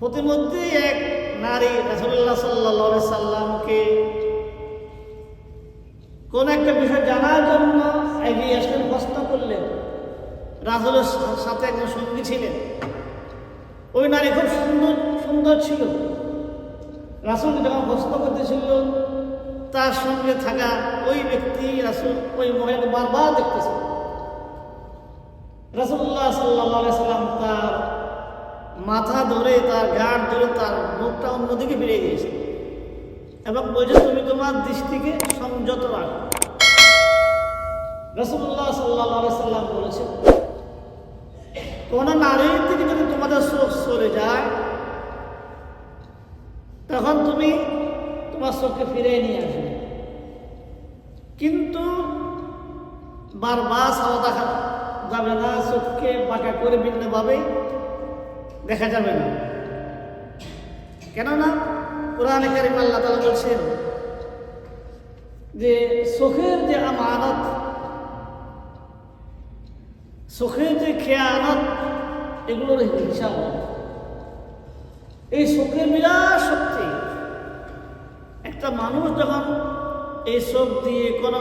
প্রতিমধ্যে এক নারী রাসূলুল্লাহ সাল্লাল্লাহু আলাইহি সাল্লামকে কোন একটা বিষয় জানার জন্য এগিয়ে আসলেন, প্রশ্ন করলেন। রাসূলের সাথে একজন সঙ্গী ছিলেন। ওই নারী খুব সুন্দর ছিল। রাসূল যখন প্রশ্ন করতেছিল, তার সঙ্গে থাকা ওই ব্যক্তি রাসূল ওই মহিলাকে বারবার দেখতেছিল। রাসূলুল্লাহ সাল্লাল্লাহু আলাইহি সাল্লাম তার মাথা ধরে, তার ঘাড় ধরে তার মুখটা অন্যদিকে ফিরিয়ে দিয়েছে এবং বলছে, তুমি তোমার দৃষ্টিকে সংযত রাখো। রাসূলুল্লাহ সাল্লাল্লাহু আলাইহি সাল্লাম বলেছেন, কোন নারীর দিকে যদি তোমাদের চোখ চলে যায়, তখন তুমি তোমার চোখকে ফিরিয়ে নিয়ে আসবে, কিন্তু বারবার চাওয়া দেখা যাবে না, চোখকে বাঁকা করে ভিন্নভাবে দেখা যাবে না। কেননা কোরআনে কারিমে আল্লাহ তাআলা বলছেন যে চোখের যে আমানত, চোখের যে খেয়ানত, এগুলোর হিসাব হবে। এই চোখের বিরাট শক্তি। একটা মানুষ যখন এই চোখ দিয়ে কোন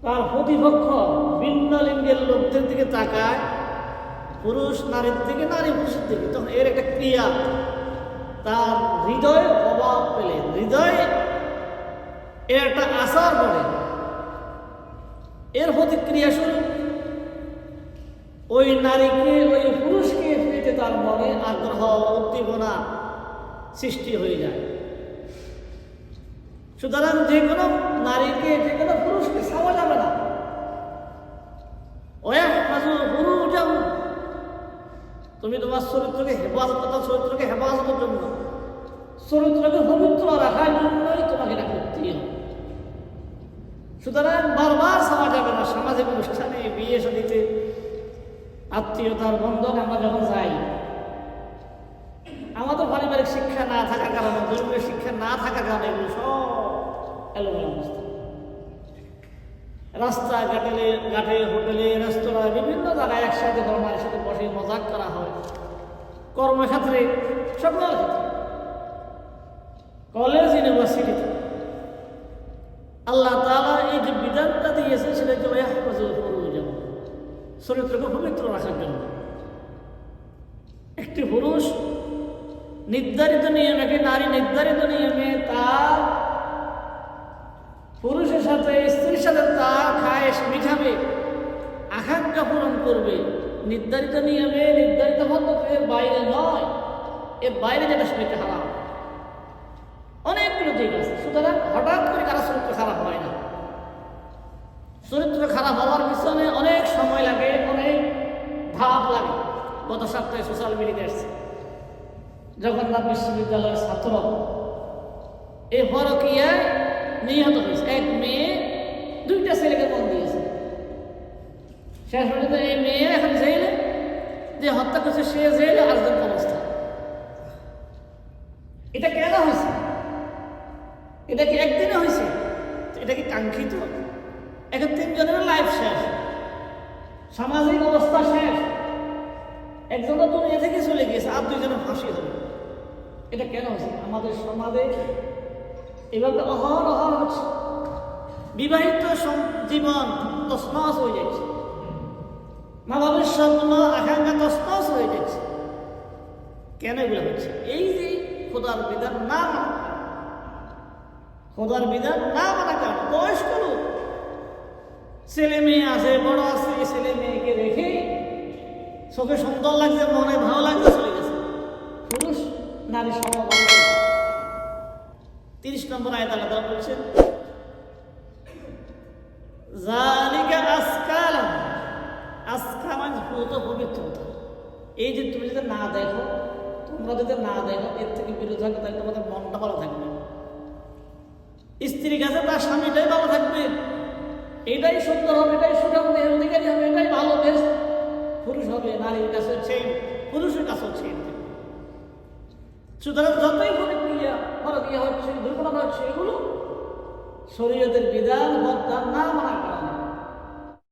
তার প্রতিপক্ষ ভিন্ন লিঙ্গের লোকদের দিকে তাকায়, পুরুষ নারীর দিকে, নারী পুরুষের দিকে, তখন এর একটা ক্রিয়া তার হৃদয় অভাব পেলে, হৃদয়ে এর একটা আসার পড়ে। এর প্রতিক্রিয়া স্বরূপ ওই নারীকে, ওই পুরুষকে পেতে তার মনে আগ্রহ, উদ্দীপনা সৃষ্টি হয়ে যায়। সুতরাং যে কোনো নারীকে, যে কোনো পুরুষকে ছাওয়া যাবে না। তুমি তোমার চরিত্রকে হেফাজতের জন্য, চরিত্রকে পবিত্র রাখার জন্যই তোমাকে এটা করতেই হবে। সুতরাং বারবার ছাওয়া যাবে না। সামাজিক অনুষ্ঠানে, বিয়ে শাদীতে, আত্মীয়তার বন্ধন আমরা যখন যাই, আমাদের পারিবারিক শিক্ষা না থাকার কারণে, ধর্মীয় শিক্ষা না থাকার কারণে এগুলো সব এলোমেলো অবস্থা। রাস্তা ঘাটে, হোটেলে, রেস্তোরাঁ, বিভিন্ন জায়গায় একসাথে ধর্মের সাথে বসে মজাক করা হয়। কর্মক্ষেত্রে, সকল ক্ষেত্রে, কলেজ, ইউনিভার্সিটিতে আল্লাহ তাআলা এই যে বিধানটা দিয়েছে, সেটা হচ্ছে ইয়াহফাজুল ফুরুজ, চরিত্রকে পবিত্র রাখার জন্য। একটি পুরুষ নির্ধারিত নিয়মে, একটি নারী নির্ধারিত নিয়মে তার পুরুষের সাথে, স্ত্রীর সাথে তার খায়েশ মিটাবে, আকাঙ্ক্ষা পূরণ করবে, নির্ধারিত নিয়মে, নির্ধারিত পদ্ধতির বাইরে নয়। এর বাইরে যেটা সেটা হারাম। অনেকগুলো দিক আছে। সুতরাং হঠাৎ করে কারো চরিত্র খারাপ হয় না। চরিত্র খারাপ হওয়ার পিছনে অনেক সময় লাগে, অনেক ধাপ লাগে। গত সপ্তাহে সোশ্যাল মিডিয়াতে আসছে, জগন্নাথ বিশ্ববিদ্যালয়ের ছাত্র এই পরকীয়ায় নিহত হয়েছে। এক মেয়ে 2টা ছেলেকে মন দিয়েছে। শেষ পর্যন্ত এই মেয়ে এখন জেলে, যে হত্যা করছে সে জেলে, আরেকজন অবস্থা। এটা কেন হয়েছে? এটা কি একদিনে হয়েছে? এটা কি কাঙ্ক্ষিত? এখন 3 জনের লাইফ শেষ, সামাজিক অবস্থা শেষ, একজনের দুনিয়া থেকে চলে গিয়েছে, আর 2 জনের ফাঁসি হবে। এটা কেন হয়েছে? আমাদের সমাজে এভাবে অহরহ হচ্ছে। বিবাহিত জীবন তছনছ হয়ে যাচ্ছে, মা বাবার স্বপ্ন, আকাঙ্ক্ষা তছনছ হয়ে যাচ্ছে। কেন এগুলো হচ্ছে? এই যে খোদার বিধান না মানা, খোদার বিধান না মানা কারণ বয়স্ক লোক, ছেলে মেয়ে আছে, বড় আছে, ছেলে মেয়েকে রেখে চোখে সুন্দর লাগছে, মনে ভালো লাগছে, চলে গেছে। পুরুষ নারী সমভাব। 30 নম্বর আয়াত আল্লাহ তাআলা বলছেন, যালিকা আসকালাম, আসকা মানে পবিত্রতা। এই যে তুমি যদি না দেখো, তোমরা যদি না দেখো, এর থেকে বিরত থাকবে, তাহলে তোমাদের মনটা ভালো থাকবে। স্ত্রীর কাছে তার স্বামীটাই ভালো থাকবে, এটাই সুন্দর হবে, এটাই সুঠামদের অধিকারী হবে, এটাই ভালো বেশ পুরুষ হবে। নারীর কাছে হচ্ছে, পুরুষের কাছে হচ্ছে। সুতরাং যতই পরকীয়া হচ্ছে, দুর্ঘটনা হচ্ছে, এগুলো শরীয়তের বিধান না মানার কারণে।